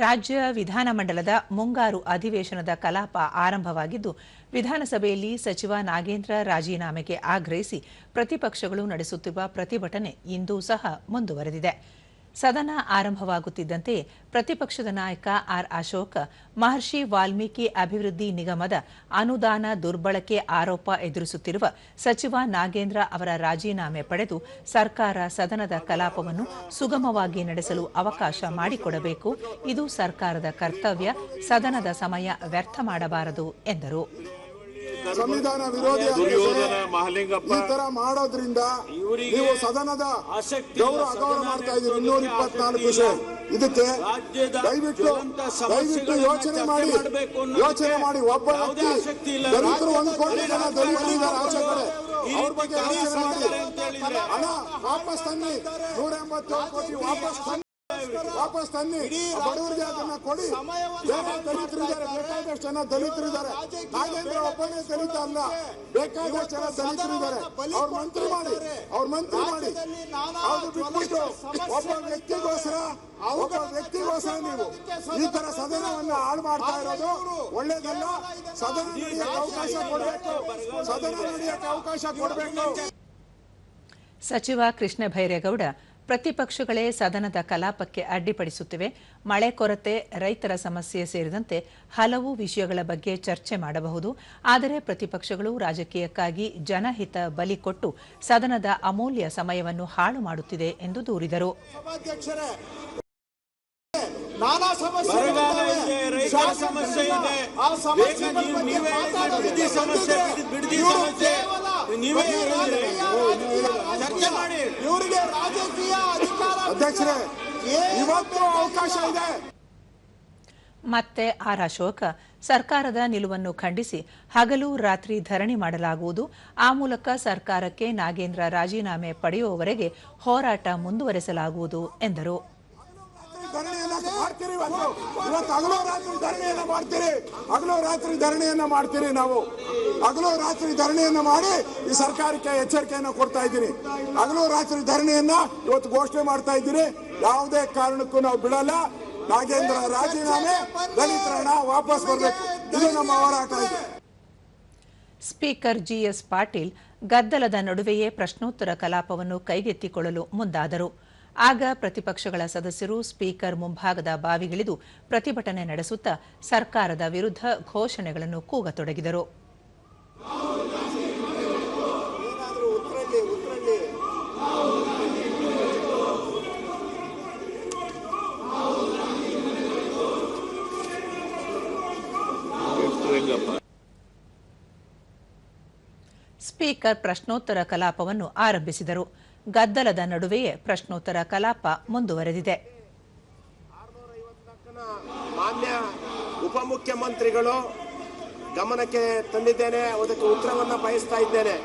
ರಾಜ್ಯ ವಿಧಾನಮಂಡಲದ ಮುಂಗಾರು ಅಧಿವೇಶನದ ಕಲಾಪ ಆರಂಭವಾಗಿದ್ದು, ವಿಧಾನಸಭೆಯಲ್ಲಿ ಸಚಿವ ನಾಗೇಂದ್ರ ರಾಜೀನಾಮೆಗೆ ಆಗ್ರಹಿಸಿ ಪ್ರತಿಪಕ್ಷಗಳು ನಡೆಸುತ್ತಿರುವ ಪ್ರತಿಭಟನೆ ಇಂದೂ ಸಹ ಮುಂದುವರೆದಿದೆ. ಸದನ ಆರಂಭವಾಗುತ್ತಿದ್ದಂತೆ ಪ್ರತಿಪಕ್ಷದ ನಾಯಕ ಆರ್ ಅಶೋಕ್ ಮಹರ್ಷಿ ವಾಲ್ಮೀಕಿ ಅಭಿವೃದ್ಧಿ ನಿಗಮದ ಅನುದಾನ ದುರ್ಬಳಕೆ ಆರೋಪ ಎದುರಿಸುತ್ತಿರುವ ಸಚಿವ ನಾಗೇಂದ್ರ ಅವರ ರಾಜೀನಾಮೆ ಪಡೆದು ಸರ್ಕಾರ ಸದನದ ಕಲಾಪವನ್ನು ಸುಗಮವಾಗಿ ನಡೆಸಲು ಅವಕಾಶ ಮಾಡಿಕೊಡಬೇಕು. ಇದು ಸರ್ಕಾರದ ಕರ್ತವ್ಯ. ಸದನದ ಸಮಯ ವ್ಯರ್ಥ ಮಾಡಬಾರದು ಎಂದರು. ಸಂವಿಧಾನ ವಿರೋಧಿ ಈ ತರ ಮಾಡೋದ್ರಿಂದ ನೀವು ಸದನದ ಗೌರವ ಮಾಡ್ತಾ ಇದ್ದೀರಿ. 224 ವಿಷಯ ಇದಕ್ಕೆ ದಯವಿಟ್ಟು ಯೋಚನೆ ಮಾಡಿ ಒಬ್ಬ ವ್ಯಕ್ತಿ ದಲಿತರು 1 ಕೋಟಿ ಜನ ದಲಿತರಿದ್ದಾರೆ ಆಚೆ ಕಡೆ, ಅವ್ರ ಬಗ್ಗೆ ಯೋಚನೆ ಮಾಡಿ. ಹಣ ವಾಪಸ್ ತನ್ನಿ, 187 ಕೋಟಿ ವಾಪಸ್ ತನ್ನಿ, ಬಡವರಿಗೆ ಅದನ್ನ ಕೊಡಿ. ಬೇರೆ ದಲಿತರಿದ್ದಾರೆ, ಬೇಕಾದಷ್ಟು ಜನ ದಲಿತರಿದ್ದಾರೆ. ನಾಗೇಂದ್ರ ಒಬ್ಬನೇ ದಲಿತ ಅಲ್ಲ, ಬೇಕಾದಷ್ಟು ಜನ ದಲಿತರಿದ್ದಾರೆ. ಅವ್ರ ಮಂತ್ರಿ ಮಾಡಿ ಅದು ಬಿಟ್ಬಿಟ್ಟು ಒಬ್ಬ ವ್ಯಕ್ತಿಗೋಸ್ಕರ ನೀವು ಈ ತರ ಸದನವನ್ನ ಹಾಳು ಮಾಡ್ತಾ ಇರೋದು ಒಳ್ಳೇದಲ್ಲ. ಸದನ ನಡೆಯಕ್ಕೆ ಅವಕಾಶ ಕೊಡಬೇಕು. ಸಚಿವ ಕೃಷ್ಣ ಬೈರೇಗೌಡ, ಪ್ರತಿಪಕ್ಷಗಳೇ ಸದನದ ಕಲಾಪಕ್ಕೆ ಅಡ್ಡಿಪಡಿಸುತ್ತಿವೆ. ಮಳೆ ಕೊರತೆ, ರೈತರ ಸಮಸ್ಯೆ ಸೇರಿದಂತೆ ಹಲವು ವಿಷಯಗಳ ಬಗ್ಗೆ ಚರ್ಚೆ ಮಾಡಬಹುದು. ಆದರೆ ಪ್ರತಿಪಕ್ಷಗಳು ರಾಜಕೀಯಕ್ಕಾಗಿ ಜನಹಿತ ಬಲಿ ಕೊಟ್ಟು ಸದನದ ಅಮೂಲ್ಯ ಸಮಯವನ್ನು ಹಾಳು ಮಾಡುತ್ತಿದೆ ಎಂದು ದೂರಿದರು. ನಾನಾ ಸಮಸ್ಯೆ ಇವರಿಗೆ ರಾಜಕೀಯ ಅಧ್ಯಕ್ಷರೇ, ಇವತ್ತು ಅವಕಾಶ ಇದೆ. ಮತ್ತೆ ಆರ್ ಅಶೋಕ್, ಸರ್ಕಾರದ ನಿಲುವನ್ನು ಖಂಡಿಸಿ ಹಗಲು ರಾತ್ರಿ ಧರಣಿ ಮಾಡಲಾಗುವುದು. ಆ ಮೂಲಕ ಸರ್ಕಾರಕ್ಕೆ ನಾಗೇಂದ್ರ ರಾಜೀನಾಮೆ ಪಡೆಯುವವರೆಗೆ ಹೋರಾಟ ಮುಂದುವರೆಸಲಾಗುವುದು ಎಂದರು. ಹಗಲು ರಾತ್ರಿ ಧರಣಿಯನ್ನ ಮಾಡಿ ಈ ಸರ್ಕಾರಕ್ಕೆ ಎಚ್ಚರಿಕೆಯನ್ನು ಕೊಡ್ತಾ ಇದ್ದೀನಿ. ಹಗಲು ರಾತ್ರಿ ಧರಣಿಯನ್ನ ಇವತ್ತು ಘೋಷಣೆ ಮಾಡ್ತಾ ಇದ್ದೀನಿ. ಯಾವುದೇ ಕಾರಣಕ್ಕೂ ನಾವು ಬಿಡಲ್ಲ. ನಾಗೇಂದ್ರ ರಾಜೀನಾಮೆ, ದಲಿತರ ಹಣ ವಾಪಸ್ ಬರಬೇಕು. ಇದು ನಮ್ಮ ಹೋರಾಟ ಇದೆ. ಸ್ಪೀಕರ್ ಜಿಎಸ್ ಪಾಟೀಲ್ ಗದ್ದಲದ ನಡುವೆಯೇ ಪ್ರಶ್ನೋತ್ತರ ಕಲಾಪವನ್ನು ಕೈಗೆತ್ತಿಕೊಳ್ಳಲು ಮುಂದಾದರು. ಆಗ ಪ್ರತಿಪಕ್ಷಗಳ ಸದಸ್ಯರು ಸ್ಪೀಕರ್ ಮುಂಭಾಗದ ಬಾವಿಗಿಳಿದು ಪ್ರತಿಭಟನೆ ನಡೆಸುತ್ತಾ ಸರ್ಕಾರದ ವಿರುದ್ಧ ಘೋಷಣೆಗಳನ್ನು ಕೂಗತೊಡಗಿದರು. ಸ್ಪೀಕರ್ ಪ್ರಶ್ನೋತ್ತರ ಕಲಾಪವನ್ನು ಆರಂಭಿಸಿದರು. ಗದ್ದಲದ ನಡುವೆಯೇ ಪ್ರಶ್ನೋತ್ತರ ಕಲಾಪ ಮುಂದುವರೆದಿದೆ. ಮಾನ್ಯ ಉಪಮುಖ್ಯಮಂತ್ರಿಗಳು ಗಮನಕ್ಕೆ ತಂದಿದ್ದೇನೆ, ಅದಕ್ಕೆ ಉತ್ತರವನ್ನು ಬಯಸ್ತಾ ಇದ್ದೇನೆ.